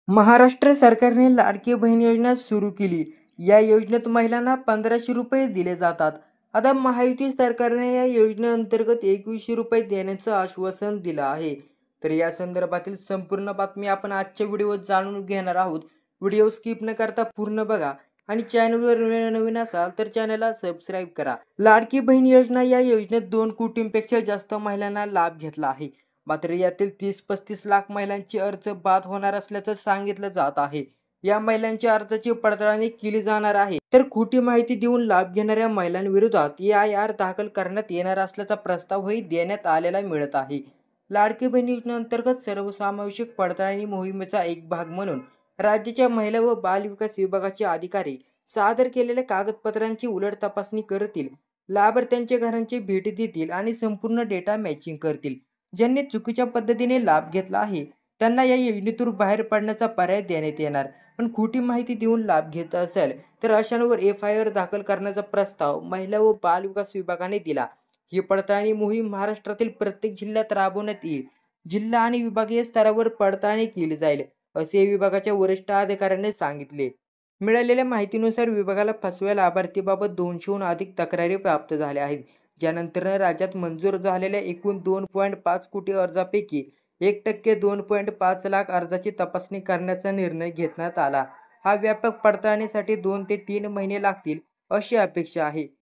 महाराष्ट्र सरकारने लाडकी बहीण योजना सुरू केली. या योजनेत महिलांना 1,500 रुपये दिले जातात. आता महायुती सरकारने या योजनेअंतर्गत 2,100 रुपये देण्याचं आश्वासन दिलं आहे. तर या संदर्भातील संपूर्ण बातमी आपण आजच्या व्हिडिओत जाणून घेणार आहोत. व्हिडिओ स्किप न करता पूर्ण बघा आणि चॅनलवर नवीन असाल तर चॅनलला सबस्क्राईब करा. लाडकी बहीण योजना या योजनेत 2 कोटींपेक्षा जास्त महिलांना लाभ घेतला आहे. मात्र यातील 30-35 लाख महिलांचे अर्ज बाद होणार असल्याचं सांगितलं जात आहे. या महिलांच्या अर्जाची पडताळणी केली जाणार आहे. तर खोटी माहिती देऊन लाभ घेणाऱ्या महिलांविरोधात EIR दाखल करण्यात येणार असल्याचा प्रस्तावही देण्यात आलेला मिळत आहे. लाडकी बहीण योजनेअंतर्गत सर्वसमावेशक पडताळणी मोहिमेचा एक भाग म्हणून राज्याच्या महिला व बाल विकास विभागाचे अधिकारी सादर केलेल्या कागदपत्रांची उलट तपासणी करतील, लाभार्थ्यांच्या घरांची भेट देतील आणि संपूर्ण डेटा मॅचिंग करतील. ज्यांनी चुकीच्या पद्धतीने लाभ घेतला आहे त्यांना या योजनेतून बाहेर पडण्याचा पर्याय देण्यात येणार. पण खोटी माहिती देऊन लाभ घेत असेल तर अशांवर FIR दाखल करण्याचा प्रस्ताव महिला व बाल विकास विभागाने दिला. ही पडताळणी मोहीम महाराष्ट्रातील प्रत्येक जिल्ह्यात राबवण्यात येईल. जिल्हा आणि विभागीय स्तरावर पडताळणी केली जाईल, असे विभागाच्या वरिष्ठ अधिकाऱ्यांनी सांगितले. मिळालेल्या माहितीनुसार विभागाला फसव्या लाभार्थीबाबत 200हून अधिक तक्रारी प्राप्त झाल्या आहेत. ज्यानंतर राज्यात मंजूर झालेल्या एकूण 2.5 कोटी अर्जापैकी 1% 2.5 लाख अर्जाची तपासणी करण्याचा निर्णय घेण्यात आला. हा व्यापक पडताळणीसाठी 2 ते 3 महिने लागतील अशी अपेक्षा आहे.